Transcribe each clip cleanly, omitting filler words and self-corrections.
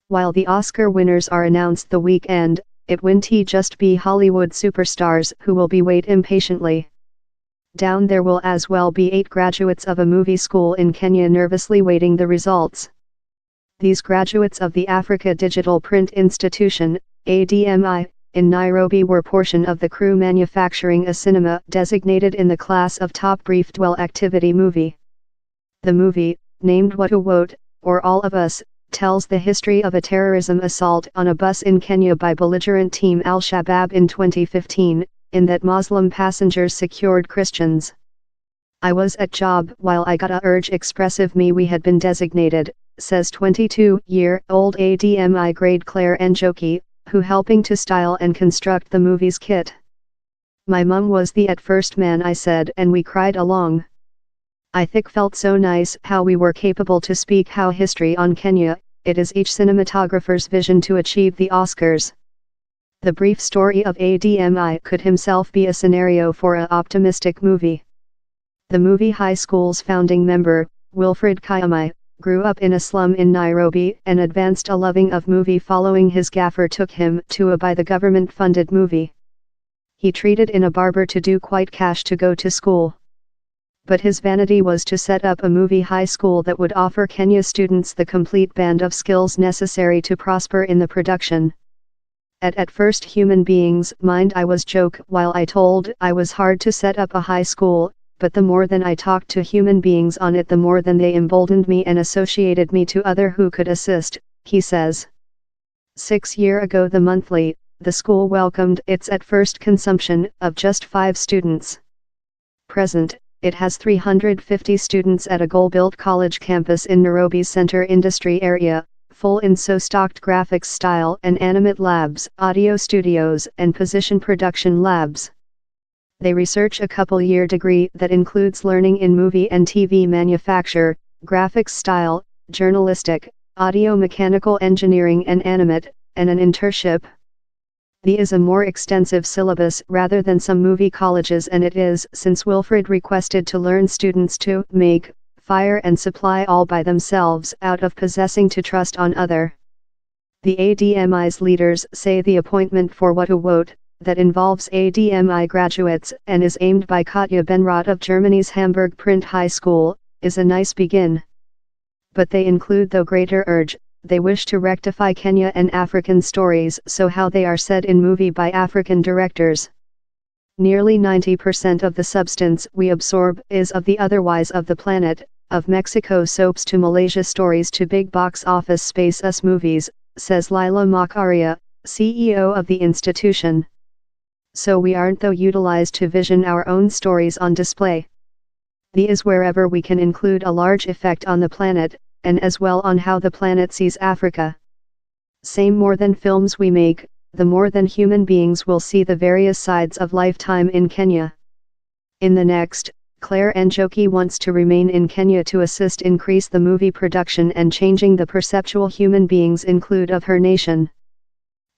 While the Oscar winners are announced the weekend, it won't just be Hollywood superstars who will be wait impatiently. Down there will as well be 8 graduates of a movie school in Kenya nervously waiting the results. These graduates of the Africa Digital Print Institution, ADMI, in Nairobi were portion of the crew manufacturing a cinema designated in the class of top briefed well activity movie. The movie, named Watu Wote, or All of Us, tells the history of a terrorism assault on a bus in Kenya by belligerent team Al-Shabaab in 2015, in that Muslim passengers secured Christians. I was at job while I got a urge expressive me we had been designated, says 22-year-old ADMI grade Claire Njoki, who helping to style and construct the movie's kit. My mum was the at first man I said and we cried along. I think felt so nice how we were capable to speak how history on Kenya, it is each cinematographer's vision to achieve the Oscars. The brief story of ADMI could himself be a scenario for a optimistic movie. The movie high school's founding member, Wilfred Kayamai, grew up in a slum in Nairobi and advanced a loving of movie following his gaffer took him to a by the government funded movie. He treated in a barber to do quite cash to go to school. But his vanity was to set up a movie high school that would offer Kenya students the complete band of skills necessary to prosper in the production. At first human beings mind I was joke while I told I was hard to set up a high school, but the more than I talked to human beings on it the more than they emboldened me and associated me to other who could assist, he says. 6 years ago the monthly, the school welcomed its at first consumption of just 5 students. Present, it has 350 students at a goal-built college campus in Nairobi's center industry area, full in so-stocked graphics style and animate labs, audio studios and position production labs. They research a couple-year degree that includes learning in movie and TV manufacture, graphics style, journalistic, audio mechanical engineering and animate, and an internship. The is a more extensive syllabus rather than some movie colleges and it is since Wilfred requested to learn students to make, fire and supply all by themselves out of possessing to trust on other. The ADMI's leaders say the appointment for Watu Wote, that involves ADMI graduates and is aimed by Katja Benrath of Germany's Hamburg Print High School, is a nice begin. But they include though greater urge, they wish to rectify Kenya and African stories so how they are said in movie by African directors. Nearly 90% of the substance we absorb is of the otherwise of the planet, of Mexico soaps to Malaysia stories to big box office space us movies, says Lila Makaria, CEO of the institution. So we aren't though utilized to vision our own stories on display. The is wherever we can include a large effect on the planet, and as well on how the planet sees Africa. Same more than films we make, the more than human beings will see the various sides of lifetime in Kenya. In the next, Claire Njoki wants to remain in Kenya to assist increase the movie production and changing the perceptual human beings include of her nation.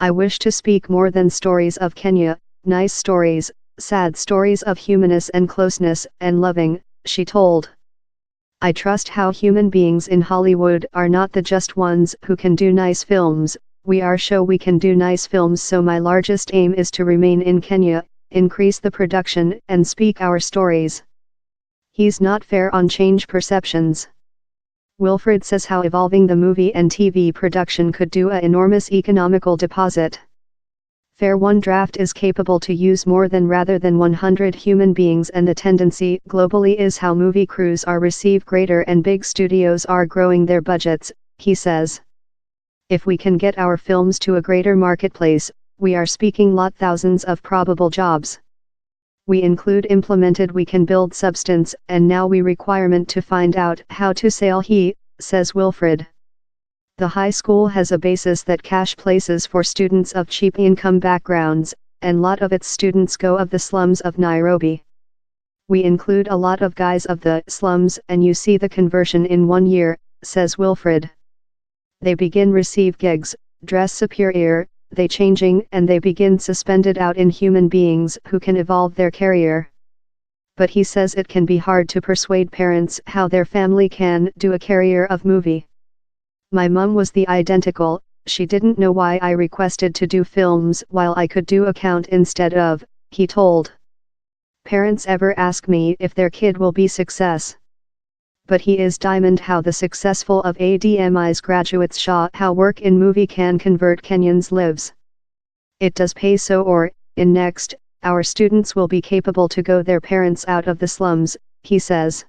I wish to speak more than stories of Kenya, nice stories, sad stories of humanness and closeness and loving, she told. I trust how human beings in Hollywood are not the just ones who can do nice films, we are show we can do nice films so my largest aim is to remain in Kenya, increase the production and speak our stories. He's not fair on change perceptions. Wilfred says how evolving the movie and TV production could do a enormous economical deposit. Fair one draft is capable to use more than rather than 100 human beings and the tendency globally is how movie crews are receive greater and big studios are growing their budgets, he says. If we can get our films to a greater marketplace, we are speaking lot thousands of probable jobs. We include implemented we can build substance and now we requirement to find out how to sell he, says Wilfred. The high school has a basis that cash places for students of cheap income backgrounds, and lot of its students go of the slums of Nairobi. We include a lot of guys of the slums and you see the conversion in 1 year, says Wilfred. They begin receive gigs, dress superior, they changing and they begin suspended out in human beings who can evolve their career. But he says it can be hard to persuade parents how their family can do a career of movie. My mum was the identical, She didn't know why I requested to do films while I could do account instead of, he told. Parents ever ask me if their kid will be success. But he is diamond how the successful of ADMI's graduates show how work in movie can convert Kenyans' lives. It does pay so or, in next, our students will be capable to go their parents out of the slums, he says.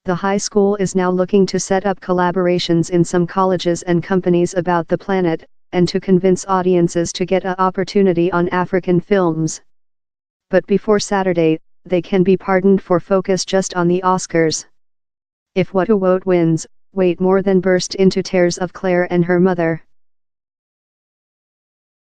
The high school is now looking to set up collaborations in some colleges and companies about the planet, and to convince audiences to get a opportunity on African films. But before Saturday, they can be pardoned for focus just on the Oscars. If What a Vote wins, Wait more than burst into tears of Claire and her mother.